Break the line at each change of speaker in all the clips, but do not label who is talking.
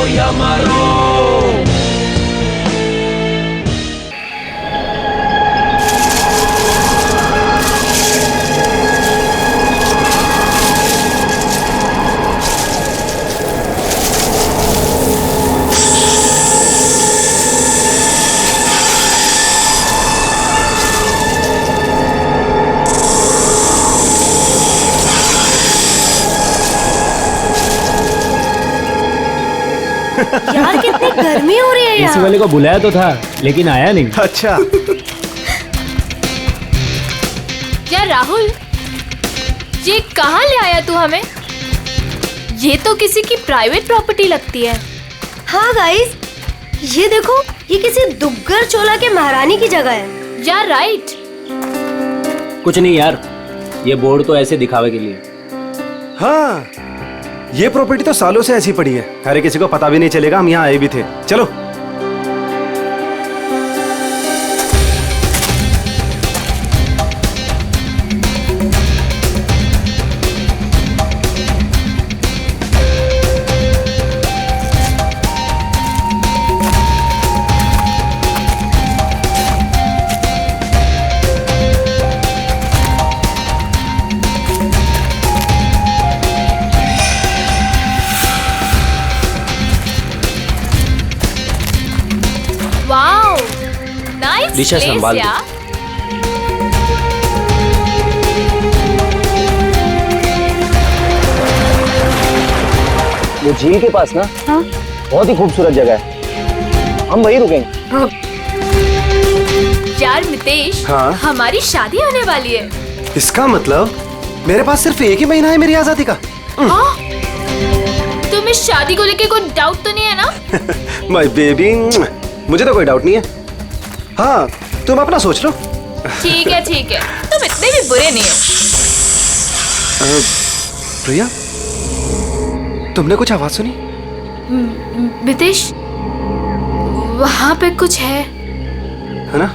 या मरो।
यार कितनी गर्मी हो रही है
एसी वाले को बुलाया तो था लेकिन आया नहीं।
अच्छा
यार राहुल, ये कहाँ ले आया तू हमें? ये तो किसी की प्राइवेट प्रॉपर्टी लगती है।
हाँ गाइस, ये देखो, ये किसी दुग्गर चोला के महारानी की जगह है।
यार राइट।
कुछ नहीं यार, ये बोर्ड तो ऐसे दिखावे के लिए।
हाँ, ये प्रॉपर्टी तो सालों से ऐसी पड़ी है, अरे किसी को पता भी नहीं चलेगा हम यहाँ आए भी थे। चलो
वाओ, नाइस
दिशा
प्लेस
संभाल दो।
यार।
वो झील के पास ना,
हाँ?
बहुत ही खूबसूरत जगह है, हम वहीं रुकेंगे।
हाँ।
यार मितेश,
हाँ?
हमारी शादी होने वाली है।
इसका मतलब मेरे पास सिर्फ एक ही महीना है मेरी आजादी का।
हाँ? तुम्हें शादी को लेके कोई डाउट तो नहीं है ना?
माय बेबी, मुझे तो कोई डाउट नहीं है। हाँ, तुम अपना सोच लो।
ठीक है ठीक है, तुम इतने भी बुरे नहीं हो।
प्रिया, तुमने कुछ आवाज सुनी?
मितेश, वहाँ पे कुछ है
ना?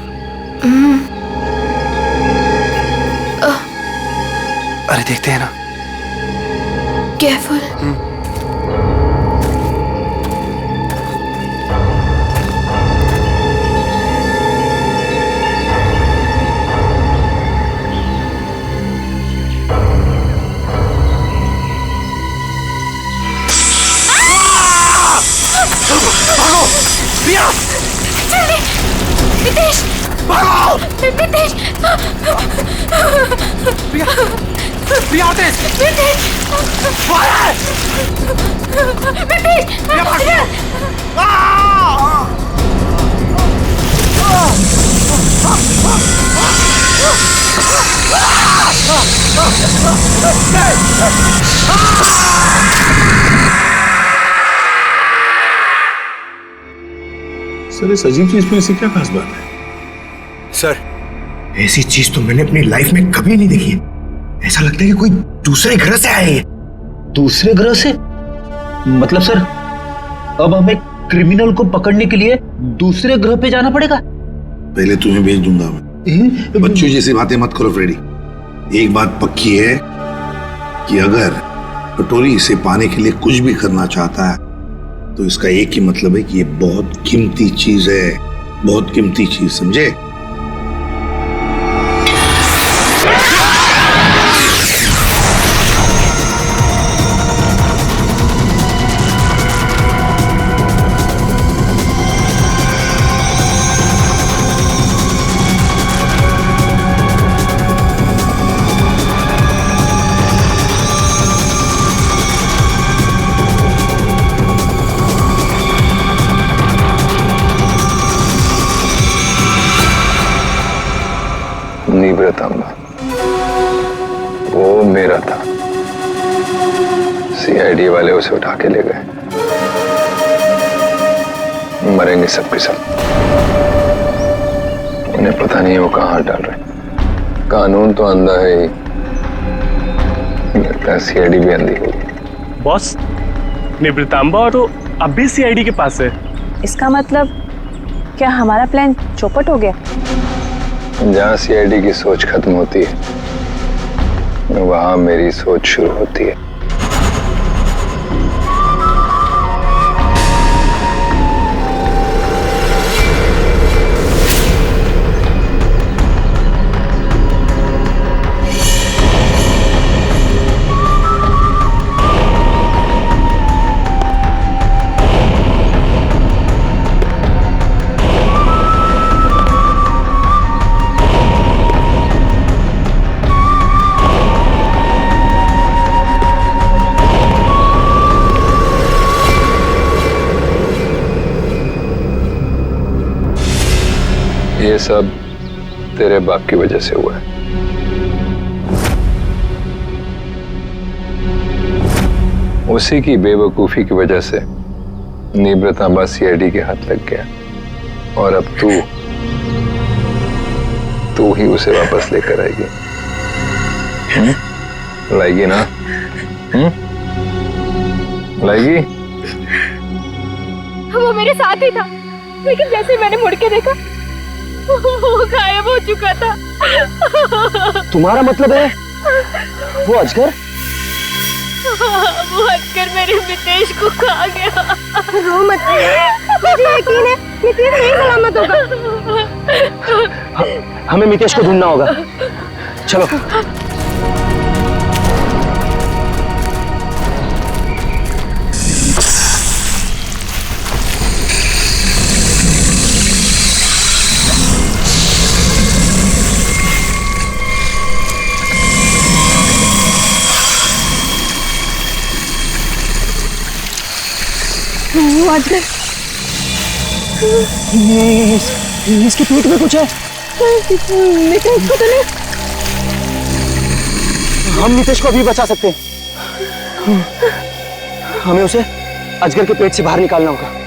अरे देखते हैं ना।
केयरफुल।
प्रिया!
मितेश!
भागो!
मितेश!
प्रिया! प्रिया आते!
मितेश! मितेश!
प्रिया भाग!
सर, इस अजीब चीज में ऐसी क्या खास बात है?
सर, ऐसी चीज तो मैंने अपनी लाइफ में कभी नहीं देखी है। ऐसा लगता है कि कोई दूसरे ग्रह से आए हैं।
दूसरे ग्रह से? मतलब सर, अब हमें क्रिमिनल को पकड़ने के लिए दूसरे ग्रह पे जाना पड़ेगा?
पहले तुम्हें भेज दूंगा मैं। बच्चों जैसी बातें मत करो फ्रेडी। एक बात पक्की है कि अगर कटोरी इसे पाने के लिए कुछ भी करना चाहता है तो इसका एक ही मतलब है कि ये बहुत कीमती चीज है, बहुत कीमती चीज, समझे?
निवृतांबा, वो मेरा था। सीआईडी वाले उसे उठा के ले गए। मरेंगे सब के सब। उन्हें पता नहीं है वो कहाँ डाल रहे। कानून तो अंधा है ही, लगता है सीआईडी भी अंधी होगी।
बॉस, निवृतांबा तो अब भी सीआईडी के पास है।
इसका मतलब क्या हमारा प्लान चौपट हो गया?
जहाँ सीआईडी की सोच खत्म होती है वहां मेरी सोच शुरू होती है। ये सब तेरे बाप की वजह से हुआ है। उसी की बेवकूफी की वजह से निब्रतांबा सीआईडी के हाथ लग गया और अब तू ही उसे वापस लेकर आएगी। लाएगी ना? लाएगी?
वो मेरे साथ ही था, लेकिन जैसे मैंने मुड़ के देखा वो गायब हो चुका था।
तुम्हारा मतलब है वो अजगर?
वो हटकर मेरे मितेश को खा गया।
रो मत, मुझे यकीन है मितेश सही सलामत होगा।
हमें मितेश को ढूंढना होगा, चलो।
वो अजगर,
इसके पेट में कुछ है।
मितेश को तो नहीं।
हम मितेश को अभी बचा सकते हैं। हमें उसे अजगर के पेट से बाहर निकालना होगा।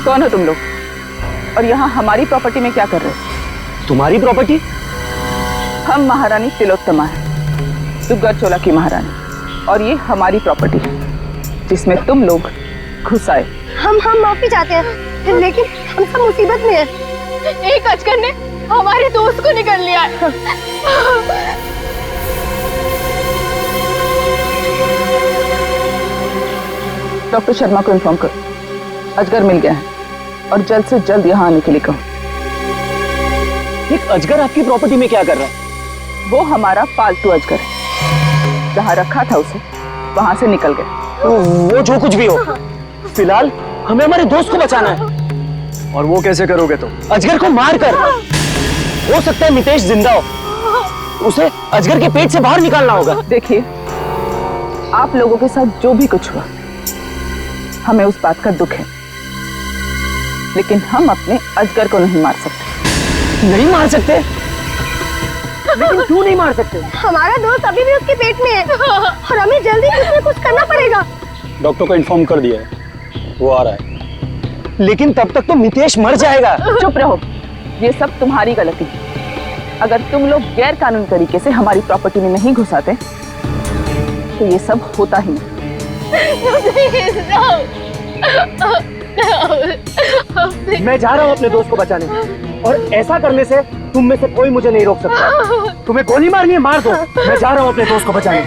कौन हो तुम लोग और यहाँ हमारी प्रॉपर्टी में क्या कर रहे हो?
तुम्हारी प्रॉपर्टी?
हम महारानी तिलोत्तमा है, दुग्गर चोला की महारानी, और ये हमारी प्रॉपर्टी है जिसमें तुम लोग घुस आए।
हम माफी चाहते हैं, लेकिन हम सब मुसीबत में हैं।
एक अजगर ने हमारे दोस्त को निकल लिया है।
डॉक्टर शर्मा को इन्फॉर्म करो, अजगर मिल गया है और जल्द से जल्द यहाँ आने के लिए कहो।
एक अजगर आपकी प्रॉपर्टी में क्या कर रहा है?
वो हमारा पालतू अजगर है, जहाँ रखा था उसे वहां से निकल गया।
वो जो कुछ भी हो, फिलहाल हमें हमारे दोस्त को बचाना है। और वो कैसे करोगे तुम? अजगर को मार कर। हो सकता है मितेश जिंदा हो, उसे अजगर के पेट से बाहर निकालना होगा।
देखिए, आप लोगों के साथ जो भी कुछ हुआ हमें उस बात का दुख है, लेकिन हम अपने अजगर को नहीं मार सकते।
नहीं मार सकते? लेकिन क्यों नहीं मार सकते?
हमारा दोस्त अभी भी उसके पेट में है और हमें जल्दी कुछ न कुछ करना पड़ेगा।
डॉक्टर को इन्फॉर्म कर दिया है, वो आ रहा है। लेकिन तब तक तो मितेश मर जाएगा।
चुप रहो, ये सब तुम्हारी गलती है। अगर तुम लोग गैर कानूनी तरीके से हमारी प्रॉपर्टी में नहीं घुसाते तो ये सब होता ही नहीं।
मैं जा रहा हूँ अपने दोस्त को बचाने, और ऐसा करने से तुम में से कोई मुझे नहीं रोक सकता। तुम्हें गोली मारनी है, मार दो। मैं जा रहा हूँ अपने दोस्त को बचाने।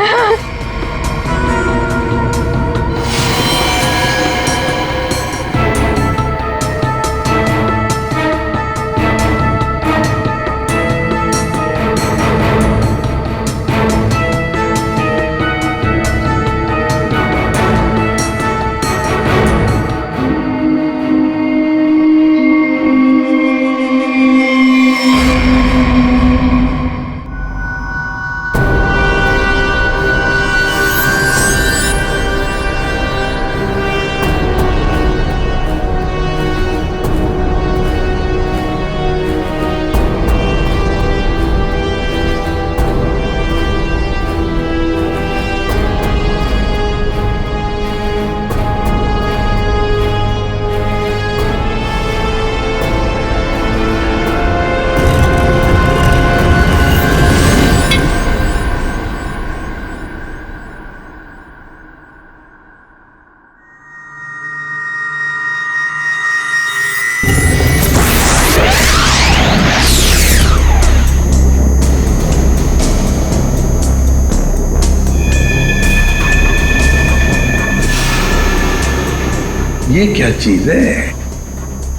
ये क्या चीज है?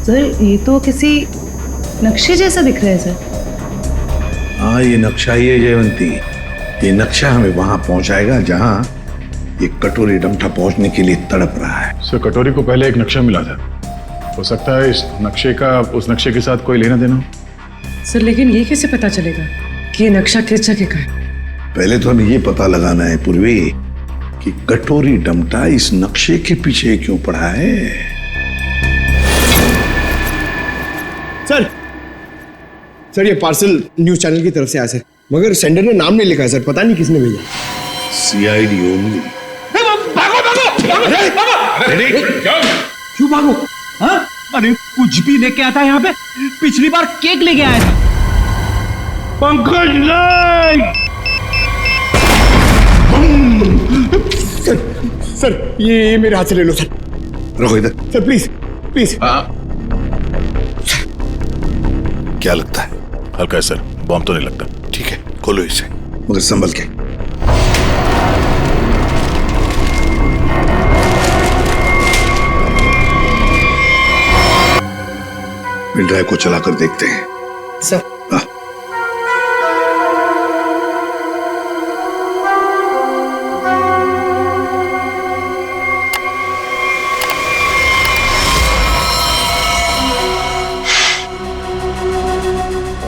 सर, ये तो किसी नक्शे जैसा दिख रहा है सर।
हाँ, ये नक्शा ही है जयवंती। ये नक्शा हमें वहां पहुंचाएगा जहां ये कटोरी डमठा पहुंचने के लिए तड़प रहा है।
सर कटोरी को पहले एक नक्शा मिला था, हो सकता है इस नक्शे का उस नक्शे के साथ कोई लेना देना हो।
सर लेकिन ये कैसे पता चलेगा कि ये नक्शा किस जगह का है?
पहले तो हमें ये पता लगाना है पूर्वी कि कटोरी डमटा इस नक्शे के पीछे क्यों पड़ा है।
सर ये पार्सल न्यूज चैनल की तरफ से आया सर, मगर सेंडर ने नाम नहीं लिखा है सर, पता नहीं किसने भेजा।
CID only.
क्यों भागो? हाँ? अरे कुछ भी लेके आता है यहाँ पे, पिछली बार केक लेके आया था। पंकज नहीं।
सर ये मेरे हाथ से ले लो सर।
रखो इधर।
Sir please please.
क्या लगता है?
हल्का है सर, बॉम्ब तो नहीं लगता।
ठीक है, खोलो इसे, मगर संभल के। पेन ड्राइव को चलाकर देखते हैं।
सर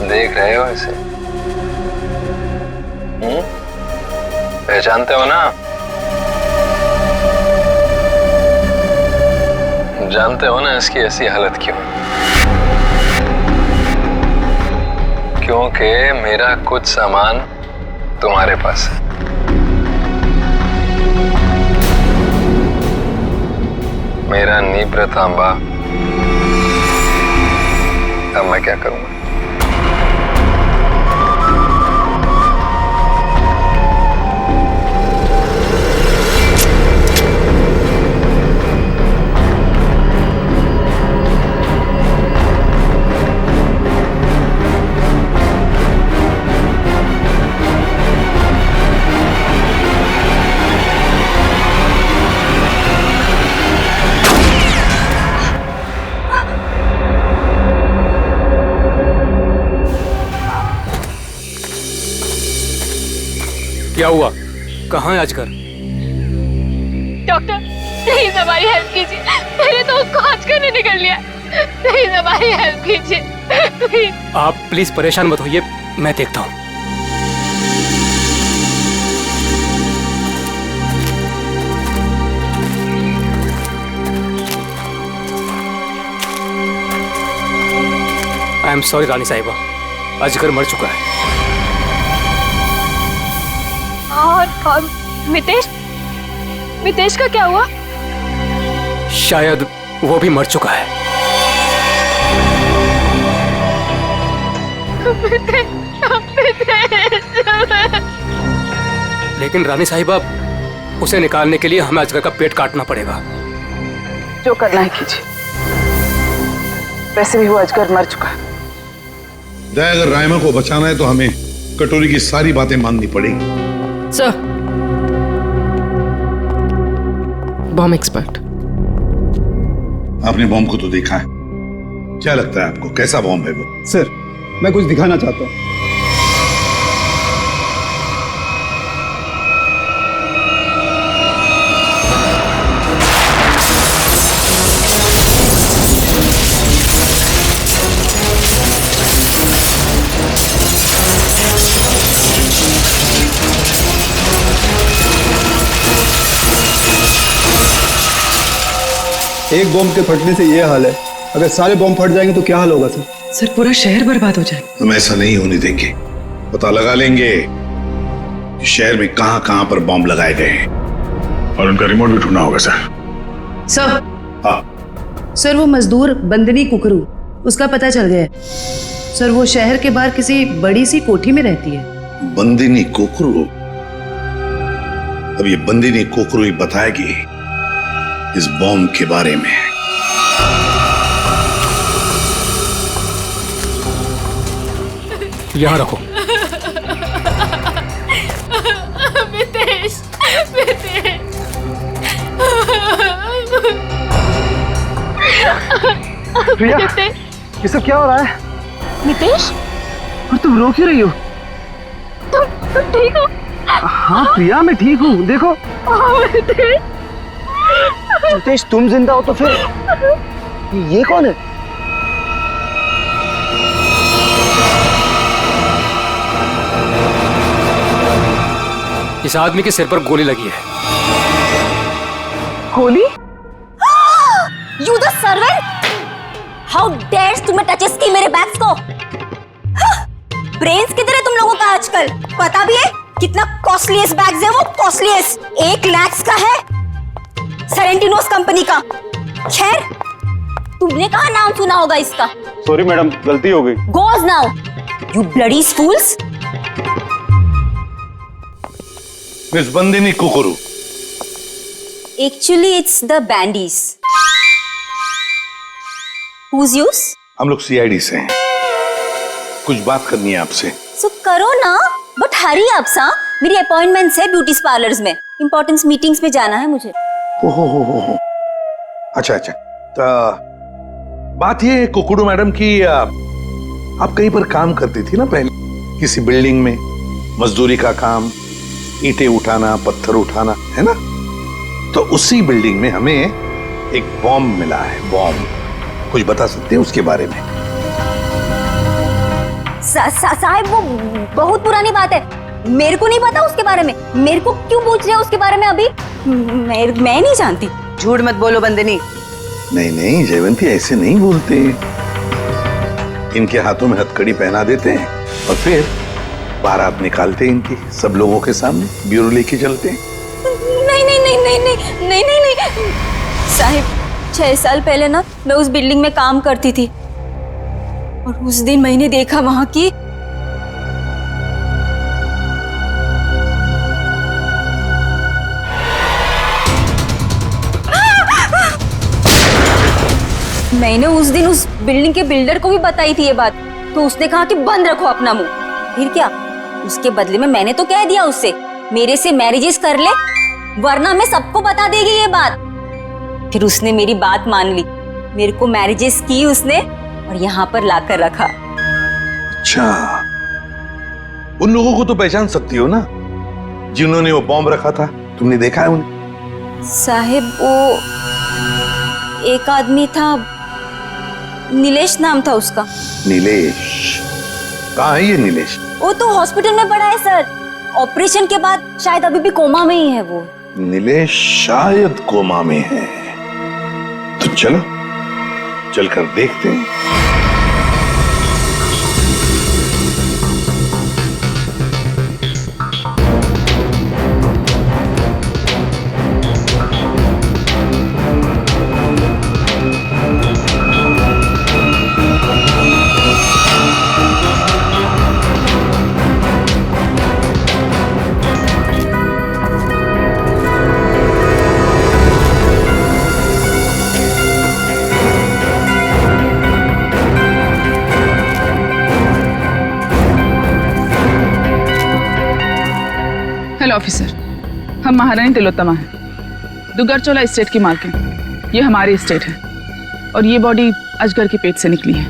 देख रहे हो इसे? पहचानते हो ना? जानते हो ना इसकी ऐसी हालत क्यों? क्योंकि मेरा कुछ सामान तुम्हारे पास है। मेरा नीब्र तांबा। अब मैं क्या करूंगा?
क्या हुआ? कहाँ है अजगर?
डॉक्टर प्लीज हमारी हेल्प कीजिए, मेरे दोस्त को अजगर ने निकल लिया। प्लीज हमारी हेल्प कीजिए प्लीज।
आप प्लीज परेशान मत होइए, मैं देखता हूँ। आई एम सॉरी रानी साहिबा, अजगर मर चुका है।
और मितेश का क्या हुआ?
शायद वो भी मर चुका है। लेकिन रानी साहिबा, उसे निकालने के लिए हमें अजगर का पेट काटना पड़ेगा।
जो करना है कीजिए, वैसे भी वो अजगर मर चुका है।
अगर रायमा को बचाना है तो हमें कटोरी की सारी बातें माननी पड़ेगी।
Sir, bomb expert.
आपने बॉम्ब को तो देखा है, क्या लगता है आपको कैसा बॉम्ब है वो?
सर मैं कुछ दिखाना चाहता हूँ। एक बॉम्ब के फटने से ये हाल है, अगर सारे बॉम्ब फट जाएंगे तो क्या हाल होगा सर?
सर पूरा शहर बर्बाद हो जाएगा।
हम ऐसा नहीं होने देंगे, पता लगा लेंगे कि शहर में कहां कहां पर बॉम्ब लगाए गए हैं
और उनका रिमोट भी ढूंढना होगा सर।
सर,
हाँ
सर वो मजदूर बंदनी कुकरू, उसका पता चल गया है। सर वो शहर के बाहर किसी बड़ी सी कोठी में रहती है।
बंदिनी कोकरू? अब ये बंदिनी कोकरू ही बताएगी इस बॉम्ब के बारे में।
यहाँ रखो।
मितेश,
प्रिया, ये सब क्या हो रहा है?
मितेश,
और तुम रो क्यों रही हो?
तुम ठीक हो?
हाँ प्रिया, मैं ठीक हूँ। देखो नितेश, तुम जिंदा हो तो फिर ये कौन है?
इस आदमी के सिर पर गोली लगी है।
गोली?
You the servant! How dares तुम्हें टचेस की मेरे बैग्स को? ब्रेन्स किधर है तुम लोगों का आजकल? पता भी है कितना कॉस्टलीस्ट बैग्स है वो? कॉस्टलीस्ट 1 लाख का है, सेरेंटिनोस कंपनी का। खैर, तुमने कहाँ नाम सुना होगा इसका?
सॉरी मैडम, गलती हो गई।
Goes now, you bloody fools!
Miss Bandini Kukuru.
Actually, it's the bandies. Who's yours?
हम लोग सीआईडी से हैं। कुछ बात करनी है आपसे।
So करो ना, बट हरी आप सा। मेरी अपॉइंटमेंट्स है ब्यूटी पार्लर्स में, इंपॉर्टेंट मीटिंग्स में जाना है मुझे।
हो। अच्छा। तो बात ये है कुकुरू मैडम की, आप कहीं पर काम करती थी ना पहले, किसी बिल्डिंग में, मजदूरी का काम, ईंटें उठाना, पत्थर उठाना, है ना? तो उसी बिल्डिंग में हमें एक बॉम्ब मिला है। बॉम्ब, कुछ बता सकते हैं उसके बारे में?
साहब, वो बहुत पुरानी बात है, मेरे को नहीं पता उसके बारे में। मेरे को क्यों पूछ रहे हो उसके बारे में अभी? मैं नहीं जानती।
झूठ मत बोलो बंदिनी।
नहीं जयवंती, ऐसे नहीं बोलते। इनके हाथों में हथकड़ी पहना देते हैं और फिर बारात निकालते हैं इनकी, सब लोगों के सामने ब्यूरो लेके चलते हैं।
नहीं साहिब, 6 साल पहले ना मैं उस बिल्डिंग में काम करती थी और उस दिन मैंने देखा वहां की मैंने उस दिन उस बिल्डिंग के बिल्डर को भी बताई थी ये बात, तो उसने कहा कि बंद रखो अपना मुंह। फिर क्या, उसके बदले में मैंने तो कह दिया उससे मेरे से मैरिजेस कर ले, वरना मैं सबको बता देगी ये बात। फिर उसने मेरी बात मान ली, मेरे को मैरिजेस की उसने और यहाँ पर लाकर रखा।
अच्छा, उन लोगों को तो पहचान सकती हो ना जिन्होंने वो बॉम्ब रखा था? तुमने देखा है उन्हें?
साहिब, वो एक आदमी था, नीलेश नाम था उसका।
नीलेश? कहाँ है ये नीलेश?
वो तो हॉस्पिटल में पड़ा है सर, ऑपरेशन के बाद शायद अभी भी कोमा में ही है वो।
नीलेश शायद कोमा में है, तो चलो चलकर देखते हैं।
हेलो ऑफिसर, हम महारानी तिलोत्तमा हैं, दुगरचोला स्टेट की मालकिन। ये हमारी स्टेट है और ये बॉडी अजगर के पेट से निकली है।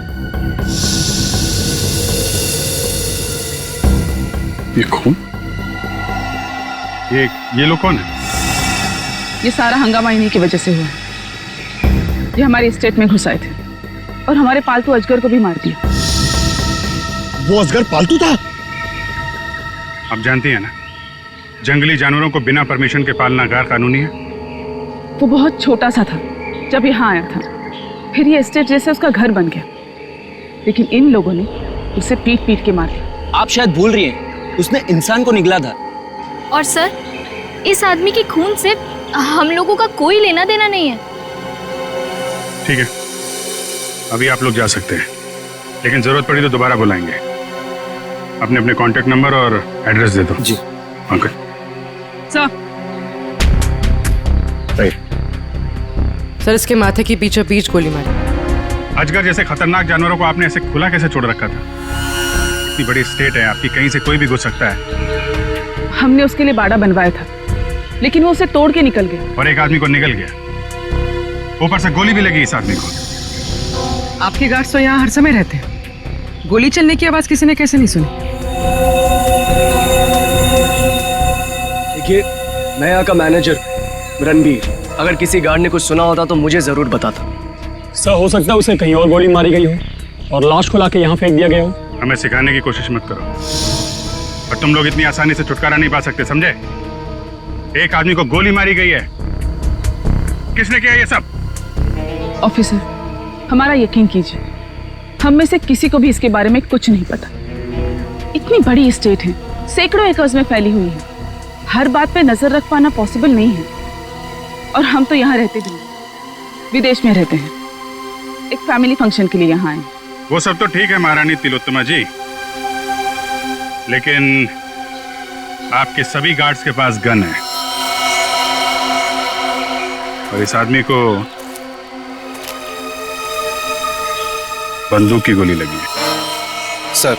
ये खून? ये लोग कौन है?
ये सारा हंगामा इन्हीं की वजह से हुआ है। ये हमारी स्टेट में घुस आए थे और हमारे पालतू अजगर को भी मार दिया।
वो अजगर पालतू था?
आप जानती हैं ना, जंगली जानवरों को बिना परमिशन के पालना गैर कानूनी है।
वो बहुत छोटा सा था जब यहाँ आया था, फिर ये स्टेट जैसे उसका घर बन गया, लेकिन इन लोगों ने उसे पीट पीट के मार दिया।
आप शायद भूल रही हैं, उसने इंसान को निगला था।
और सर, इस आदमी के खून से हम लोगों का कोई लेना देना नहीं है।
ठीक है, अभी आप लोग जा सकते हैं, लेकिन जरूरत पड़ी तो दोबारा बुलाएंगे। अपने अपने कांटेक्ट नंबर और एड्रेस दे दो।
जी।
ओके
सर, इसके माथे की बीचों बीच गोली मारी।
अजगर जैसे खतरनाक जानवरों को आपने ऐसे खुला कैसे छोड़ रखा था? इतनी बड़ी स्टेट है आपकी, कहीं से कोई भी घुस सकता है।
हमने उसके लिए बाड़ा बनवाया था, लेकिन वो उसे तोड़ के निकल गया
और एक आदमी को निकल गया, ऊपर से गोली भी लगी इस आदमी को।
आपके गार्ड्स तो यहाँ हर समय रहते हैं, गोली चलने की आवाज किसी ने कैसे नहीं सुनी?
देखिए, मैं यहाँ का मैनेजर रणबीर, अगर किसी गार्ड ने कुछ सुना होता तो मुझे जरूर बताता।
सर हो सकता है उसे कहीं और गोली मारी गई हो और लाश को लाके यहाँ फेंक दिया गया हो।
हमें सिखाने की कोशिश मत करो, और तुम लोग इतनी आसानी से छुटकारा नहीं पा सकते, समझे? एक आदमी को गोली मारी गई है। किसने किया ये सब?
ऑफिसर, हमारा यकीन कीजिए, हम में से किसी को भी इसके बारे में कुछ नहीं पता। इतनी बड़ी स्टेट है, सैकड़ों एकर्स में फैली हुई है, हर बात पे नजर रख पाना पॉसिबल नहीं है। और हम तो यहाँ रहते भी विदेश में रहते हैं, एक फैमिली फंक्शन के लिए यहाँ आए।
वो सब तो ठीक है महारानी तिलोत्तमा जी, लेकिन आपके सभी गार्ड्स के पास गन है और इस आदमी को बंदूक की गोली लगी है।
सर,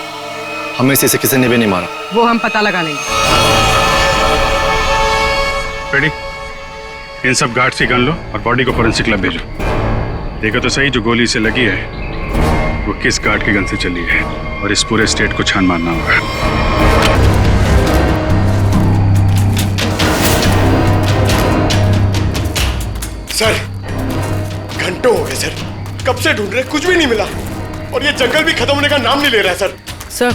हमें से किसी ने भी नहीं मारा।
वो हम पता लगा लेंगे।
रेडी? इन सब गार्ड्स की गन लो और बॉडी को फोरेंसिक लैब भेजो। देखो तो सही जो गोली से लगी है वो किस गार्ड की गन से चली है, और इस पूरे स्टेट को छान मारना होगा।
सर, घंटों हो गए सर, कब से ढूंढ रहे, कुछ भी नहीं मिला, और ये जंगल भी खत्म होने का नाम नहीं ले रहा है सर।
सर,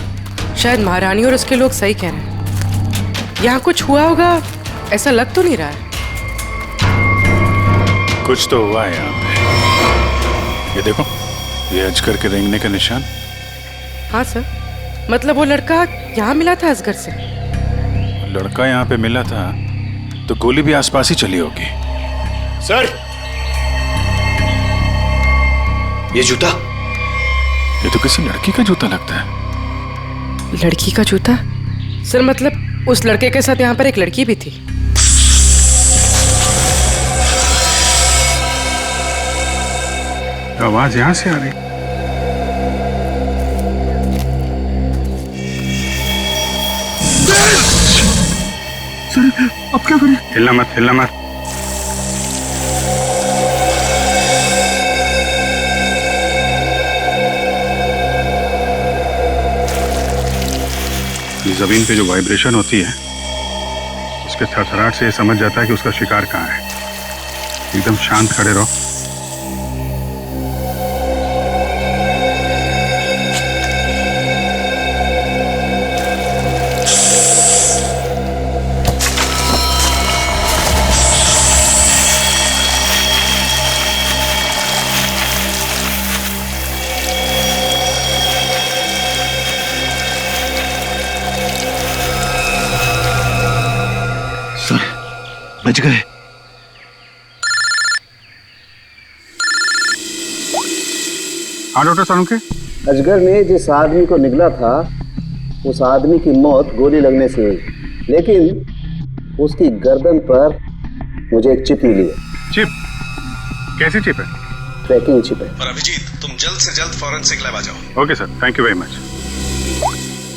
शायद महारानी और उसके लोग सही कह रहे हैं, यहाँ कुछ हुआ होगा, ऐसा लग तो नहीं रहा है।
कुछ तो हुआ है यहाँ पे। ये देखो, ये अजगर के रेंगने का निशान।
हाँ सर, मतलब वो लड़का यहाँ मिला था अजगर से।
लड़का यहाँ पे मिला था तो गोली भी आसपास ही चली होगी।
सर,
ये जूता,
ये तो किसी लड़की का जूता लगता है।
लड़की का जूता? सर मतलब उस लड़के के साथ यहाँ पर एक लड़की भी थी।
आवाज यहाँ से आ रही।
सर, अब क्या करें?
हिलना मत, हिलना मत। जमीन पे जो वाइब्रेशन होती है उसके थरथराहट से ये समझ जाता है कि उसका शिकार कहाँ है। एकदम शांत खड़े रहो।
बच गए।
हाँ डॉक्टर सालुंके,
अजगर ने जिस आदमी को निगला था उस आदमी की मौत गोली लगने से हुई, लेकिन उसकी गर्दन पर मुझे एक चिप मिली है।
चिप? कैसी चिप है?
ट्रैकिंग चिप है।
और अभिजीत, तुम जल्द से जल्द फॉरेंसिक लैब आ जाओ।
Okay sir, thank you very much.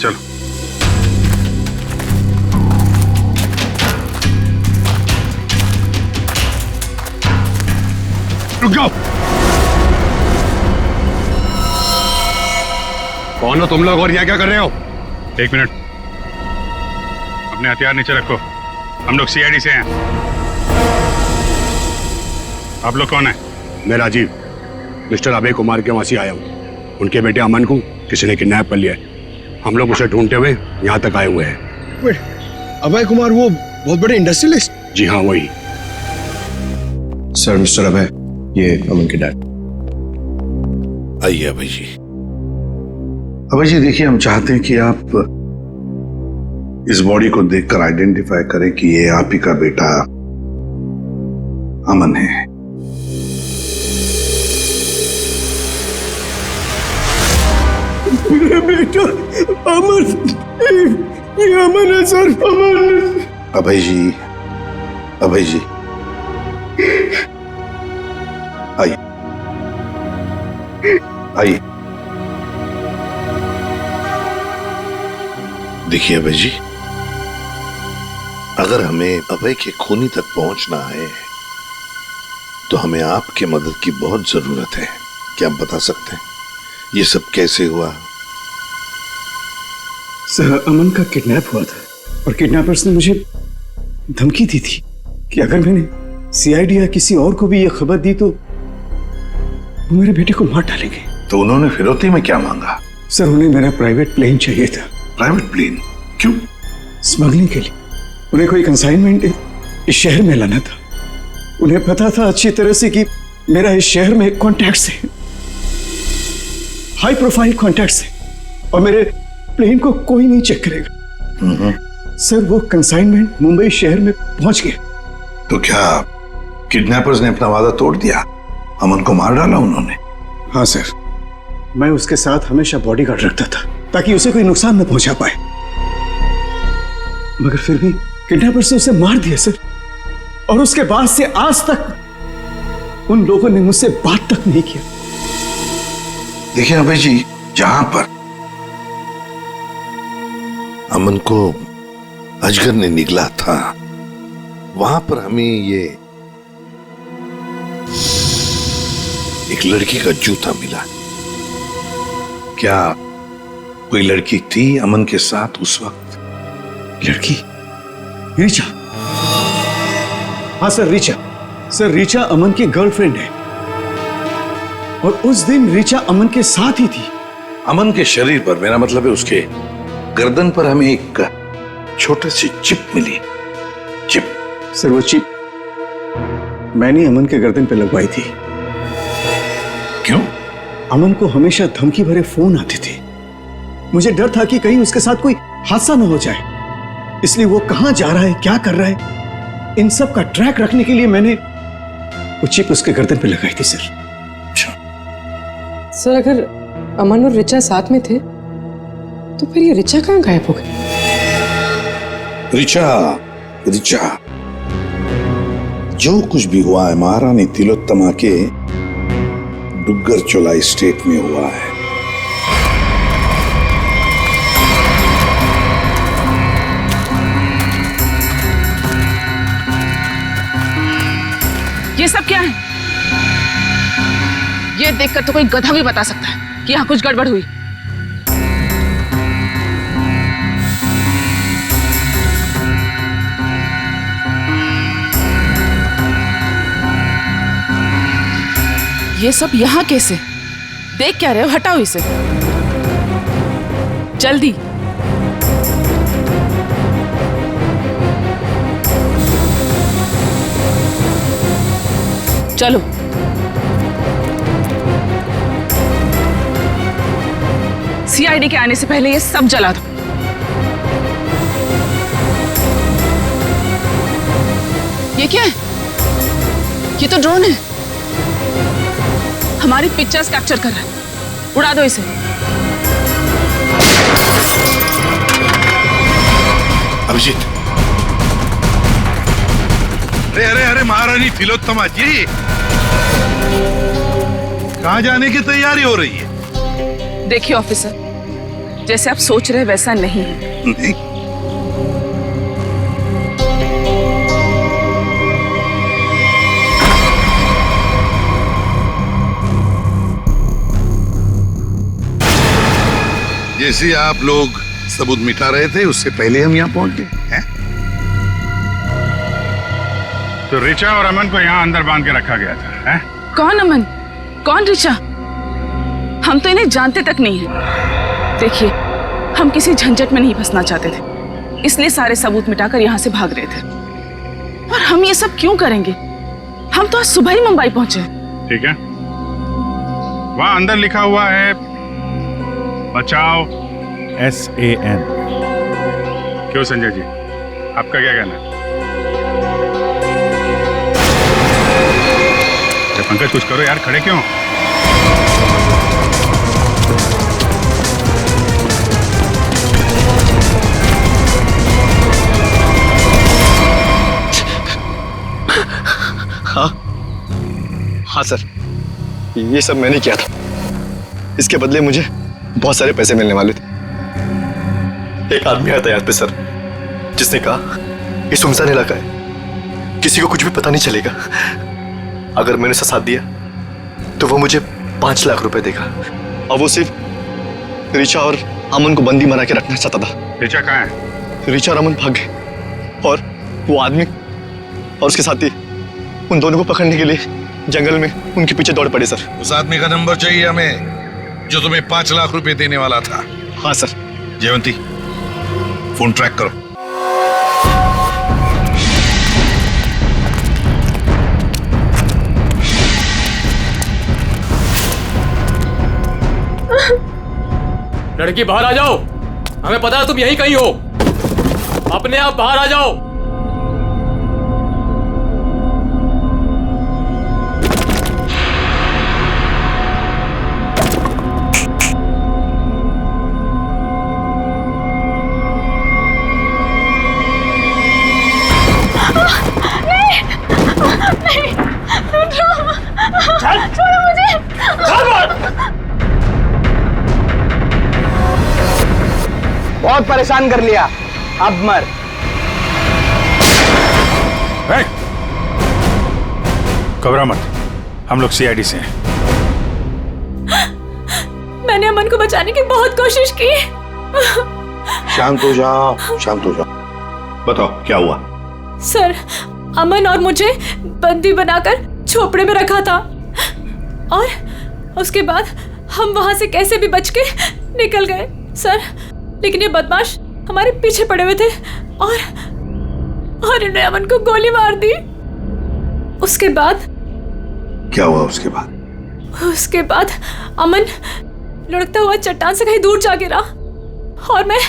चलो।
रुक जाओ। कौन हो तुम लोग और यहाँ क्या कर रहे हो?
एक मिनट, अपने हथियार नीचे रखो। हम लोग सीआईडी से हैं। आप लोग कौन है?
मैं राजीव, मिस्टर अभय कुमार के वहां से आया हूँ। उनके बेटे अमन को किसी ने किडनैप कर लिया है। हम लोग उसे ढूंढते हुए यहाँ तक आए हुए हैं।
अभय कुमार वो बहुत बड़े इंडस्ट्रियलिस्ट?
जी हाँ, वही।
सर, मिस्टर अभय, ये अमन के डैड।
आइए अभय जी। अभय जी देखिए, हम चाहते हैं कि आप इस बॉडी को देखकर आइडेंटिफाई करें कि ये आप ही का बेटा अमन है।
मेरा बेटा अमन, ये अमन है सर, अमन।
अभय जी, अभय जी आइए, आइए। देखिए अभय जी, अगर हमें अभय के खूनी तक पहुंचना है तो हमें आपके मदद की बहुत जरूरत है। क्या आप बता सकते हैं ये सब कैसे हुआ?
सर, अमन का किडनैप हुआ था और किडनैपर्स ने धमकी दी थी कि अगर मैंने सीआईडी या किसी और को भी यह खबर दी तो वो मेरे बेटे को मार डालेंगे।
तो उन्होंने फिरौती में क्या मांगा?
सर उन्हें मेरा प्राइवेट प्लेन चाहिए था।
Private plane? क्यों?
स्मगलिंग के लिए। उन्हें कोई कंसाइनमेंट इस शहर में लाना था। उन्हें पता था अच्छी तरह से कि मेरा इस शहर में कॉन्टैक्ट्स है, हाई प्रोफाइल कॉन्टैक्ट्स है, और मेरे प्लेन को कोई नहीं चेक करेगा। सर वो कंसाइनमेंट मुंबई शहर में पहुंच गया।
तो क्या किडनैपर्स ने अपना वादा तोड़ दिया? अमन को मार डाला उन्होंने?
हाँ सर, मैं उसके साथ हमेशा बॉडीगार्ड रखता था ताकि उसे कोई नुकसान न पहुंचा पाए, मगर फिर भी किडनैपर्स ने उसे मार दिया सर। और उसके बाद से आज तक उन लोगों ने मुझसे बात तक नहीं किया।
देखिए अभय जी, जहां पर अमन को अजगर ने निगला था वहां पर हमें ये एक लड़की का जूता मिला। क्या कोई लड़की थी अमन के साथ उस वक्त?
लड़की? रीचा? हाँ सर, रीचा। सर रीचा अमन की गर्लफ्रेंड है, और उस दिन रीचा अमन के साथ ही थी।
अमन के शरीर पर, मेरा मतलब है उसके गर्दन पर, हमें एक छोटी सी चिप मिली। चिप?
सर वो चिप मैंने अमन के गर्दन पे लगवाई थी।
क्यों?
अमन को हमेशा धमकी भरे फोन आते थे। मुझे डर था कि कहीं उसके साथ कोई हादसा न हो जाए, इसलिए वो कहां जा रहा है, क्या कर रहा है, इन सब का ट्रैक रखने के लिए मैंने वो चिप उसके गर्दन पे लगाई थी सर।
सर अगर अमन और रिचा साथ में थे तो फिर ये रिचा कहाँ गायब हो गई?
रिचा जो कुछ भी हुआ है महारानी तिलोत्तमा के डुग्गर चोलाई स्टेट में हुआ है।
ये सब क्या है? ये देखकर तो कोई गधा भी बता सकता है कि यहाँ कुछ गड़बड़ हुई। ये सब यहाँ कैसे? देख क्या रहे हो? हटाओ इसे जल्दी। चलो सीआईडी के आने से पहले ये सब जला दो। ये क्या है? ये तो ड्रोन है, हमारी पिक्चर्स कैप्चर कर रहा है। उड़ा दो इसे।
अभिजीत। अरे अरे अरे महारानी तिलोत्तमा जी, कहां जाने की तैयारी हो रही है?
देखिए ऑफिसर, जैसे आप सोच रहे वैसा नहीं है।
नहीं? जैसे आप लोग सबूत मिटा रहे थे उससे पहले हम यहाँ पहुंच गए हैं।
तो रिचा और अमन को यहाँ अंदर बांध के रखा गया था, हैं?
कौन अमन, कौन रिचा? हम तो इन्हें जानते तक नहीं है। देखिए, हम किसी झंझट में नहीं फंसना चाहते थे, इसलिए सारे सबूत मिटाकर यहाँ से भाग रहे थे। और हम ये सब क्यों करेंगे? हम तो आज सुबह ही मुंबई पहुंचे।
ठीक है, वहां अंदर लिखा हुआ है बचाओ SAN। क्यों संजय जी, आपका क्या कहना है? पंकज कुछ करो यार, खड़े क्यों?
हाँ सर, ये सब मैंने किया था। इसके बदले मुझे बहुत सारे पैसे मिलने वाले थे। एक आदमी आया था यहाँ पे सर, जिसने कहा ये सुनसान इलाका है, किसी को कुछ भी पता नहीं चलेगा। अगर मैंने उसका साथ दिया तो वो मुझे 5 लाख रुपए देगा, और वो सिर्फ रिचा और अमन को बंदी बना के रखना चाहता था।
रिचा कहाँ है?
रिचा और अमन भाग गए, और वो आदमी और उसके साथी उन दोनों को पकड़ने के लिए जंगल में उनके पीछे दौड़ पड़े सर।
उस आदमी का नंबर चाहिए हमें जो तुम्हें 5 लाख रुपए देने वाला था।
हाँ सर।
जयवंती, फोन ट्रैक करो।
लड़की बाहर आ जाओ, हमें पता है तुम यहीं कहीं हो, अपने आप बाहर आ जाओ।
बहुत परेशान कर लिया, अब मर।
घबरा मत, हम लोग सीआईडी से हैं।
मैंने अमन को बचाने की बहुत कोशिश की।
शांत हो जाओ, शांत हो जाओ। बताओ क्या हुआ?
सर, अमन और मुझे बंदी बनाकर झोपड़े में रखा था और उसके बाद हम वहां से कैसे भी बच के निकल गए सर, लेकिन ये बदमाश हमारे पीछे पड़े हुए थे और इन्होंने अमन को गोली मार दी। उसके बाद
क्या हुआ? उसके बाद
अमन लुढ़कता हुआ चट्टान से कहीं दूर जा गिरा और मैं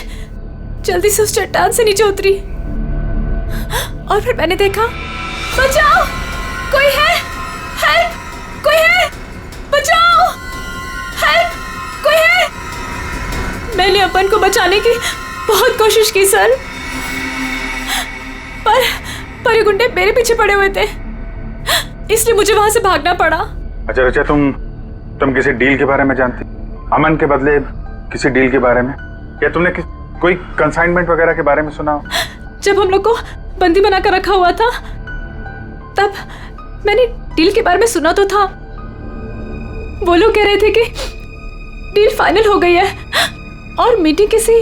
जल्दी से उस चट्टान से नीचे उतरी और फिर मैंने देखा, बचाओ, कोई है, हेल्प, कोई है, बचाओ, हेल्प, कोई है। मैंने अमन को बचाने की बहुत कोशिश की सर, पर ये गुंडे मेरे पीछे पड़े हुए थे, इसलिए मुझे वहां से भागना पड़ा।
अच्छा रचा, तुम किसी डील के बारे में जानती? अमन के बदले किसी डील के बारे में? या तुमने कोई कंसाइनमेंट वगैरह के बारे में सुना?
जब हम लोग को बंदी बनाकर रखा हुआ था तब मैंने डील के बारे में सुना तो था। वो लोग कह रहे थे कि डील फाइनल हो गई है और मीटिंग किसी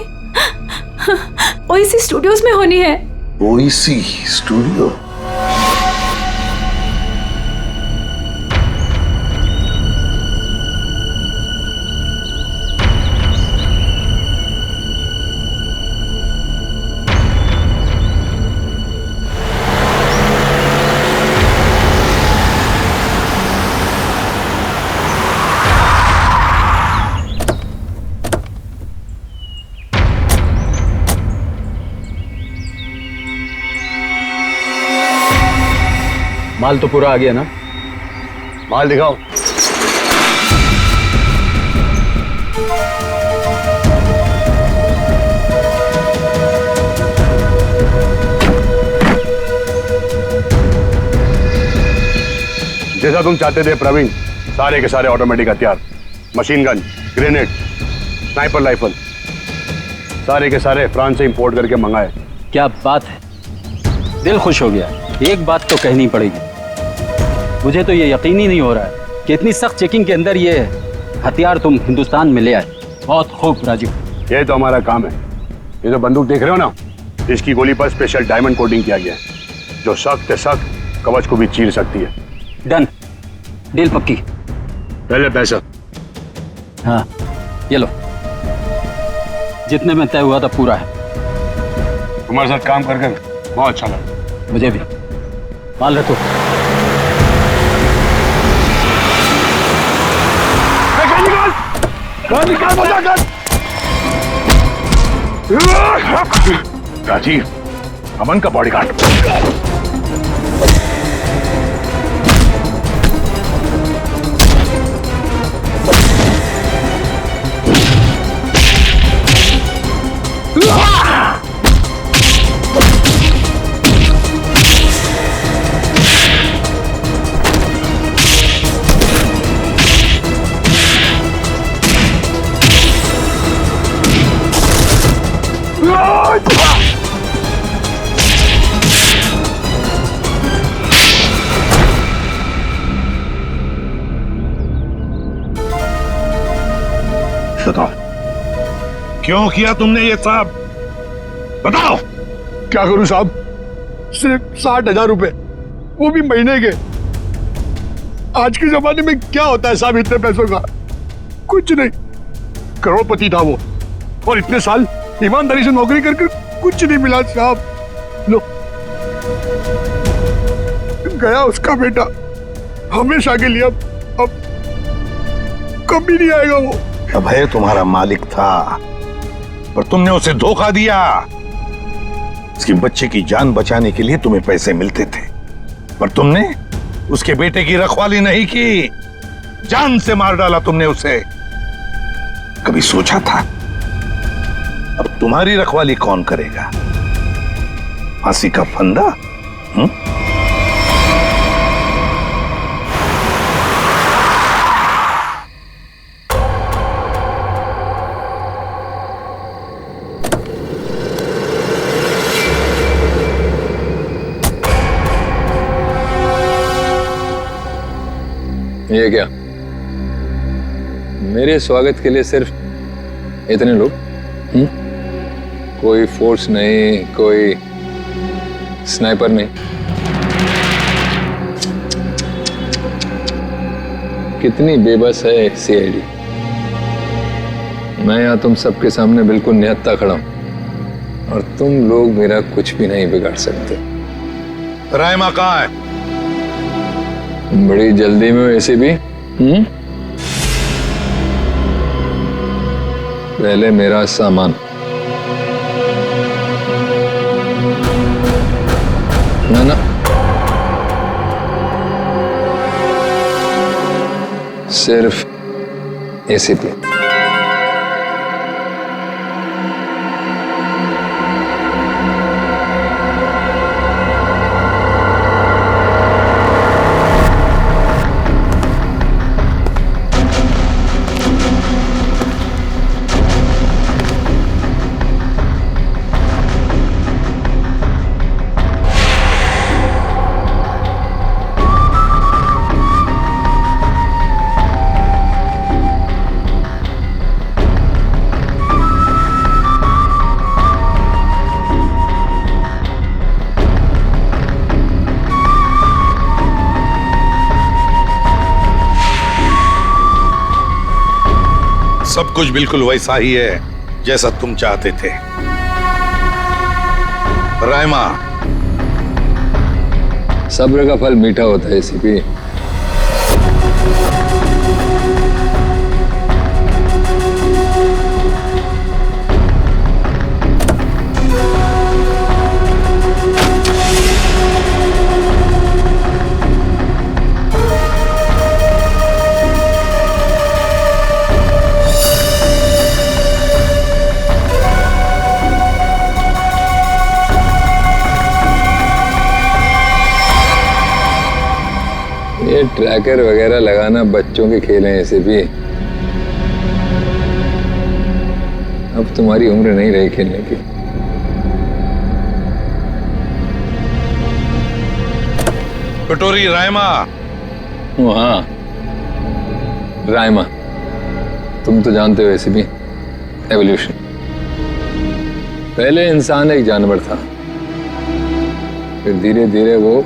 ओएसी स्टूडियोज में होनी है।
ओएसी स्टूडियो?
माल तो पूरा आ गया ना?
माल दिखाओ।
जैसा तुम चाहते थे प्रवीण, सारे के सारे ऑटोमेटिक हथियार, machine gun, grenade, sniper rifle, सारे के सारे फ्रांस से इंपोर्ट करके मंगाए।
क्या बात है, दिल खुश हो गया। एक बात तो कहनी पड़ेगी, मुझे तो ये यकीन ही नहीं हो रहा है कि इतनी सख्त चेकिंग के अंदर ये हथियार तुम हिंदुस्तान में ले आए। बहुत खूब राजीव,
ये तो हमारा काम है। ये जो बंदूक देख रहे हो ना, इसकी गोली पर स्पेशल डायमंड कोटिंग किया गया है जो सख्त सख्त कवच को भी चीर सकती है।
डन, डील पक्की।
पहले पैसा।
हाँ ये लो, जितने में तय हुआ था पूरा है।
तुम्हारे साथ काम करके बहुत अच्छा लगा।
मुझे भी। माल रखो।
राजीव, अमन का बॉडीगार्ड।
बताओ क्यों किया तुमने ये साहब? बताओ।
क्या करूं साहब,
सिर्फ 60,000 रुपए, वो भी महीने के। आज के जमाने में क्या होता है साहब इतने पैसों का? कुछ नहीं। करोड़पति था वो, और इतने साल ईमानदारी से नौकरी करके कुछ नहीं मिला साहब। लो, गया उसका बेटा हमेशा के लिए। अब कभी नहीं आएगा वो।
अभय तुम्हारा मालिक था, पर तुमने उसे धोखा दिया। उसकी बच्चे की जान बचाने के लिए तुम्हें पैसे मिलते थे, पर तुमने उसके बेटे की रखवाली नहीं की, जान से मार डाला तुमने उसे। कभी सोचा था अब तुम्हारी रखवाली कौन करेगा? फांसी का फंदा?
ये क्या? मेरे स्वागत के लिए सिर्फ इतने लोग? कोई फोर्स नहीं, कोई स्नाइपर नहीं? कितनी बेबस है सीआईडी। मैं यहाँ तुम सबके सामने बिल्कुल निहत्था खड़ा हूं, और तुम लोग मेरा कुछ भी नहीं बिगाड़ सकते।
रायमा कहाँ है?
बड़ी जल्दी में वैसे भी। पहले मेरा सामान। ना सिर्फ एसीपी।
सब कुछ बिल्कुल वैसा ही है जैसा तुम चाहते थे। रायमा,
सब्र का फल मीठा होता है एसीपी। ये ट्रैकर वगैरह लगाना बच्चों के खेल हैं ऐसे भी। अब तुम्हारी उम्र नहीं रही खेलने की।
कटोरी रायमा।
हाँ, रायमा। तुम तो जानते हो ऐसे भी, एवोल्यूशन। पहले इंसान एक जानवर था, फिर धीरे धीरे वो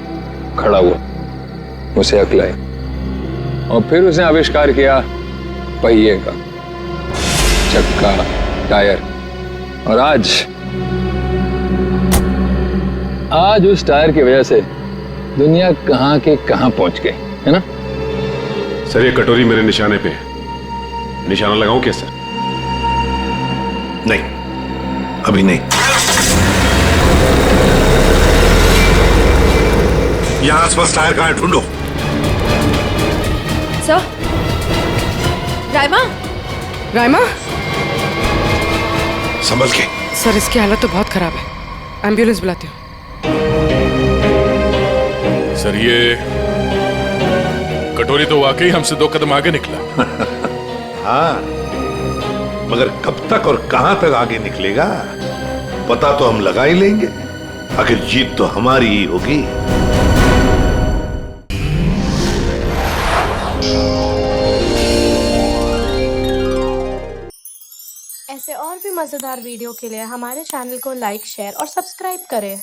खड़ा हुआ, उसे अक्ल आई, और फिर उसने आविष्कार किया पहिए का, चक्का, टायर, और आज उस टायर की वजह से दुनिया कहां के कहां पहुंच गई है ना?
सर, ये कटोरी मेरे निशाने पे है। निशाना लगाऊं क्या सर?
नहीं, अभी नहीं। यहां आसपास टायर कहां है, ढूंढो।
सर, रायमा।
रायमा,
संभल के।
सर इसकी हालत तो बहुत खराब है, एम्बुलेंस बुलाती हूँ।
सर, ये कटोरी तो वाकई हमसे 2 कदम आगे निकला।
हाँ, मगर कब तक और कहां तक आगे निकलेगा पता तो हम लगा ही लेंगे। आखिर जीत तो हमारी ही होगी।
ऐसे और भी मजेदार वीडियो के लिए हमारे चैनल को लाइक, शेयर और सब्सक्राइब करें।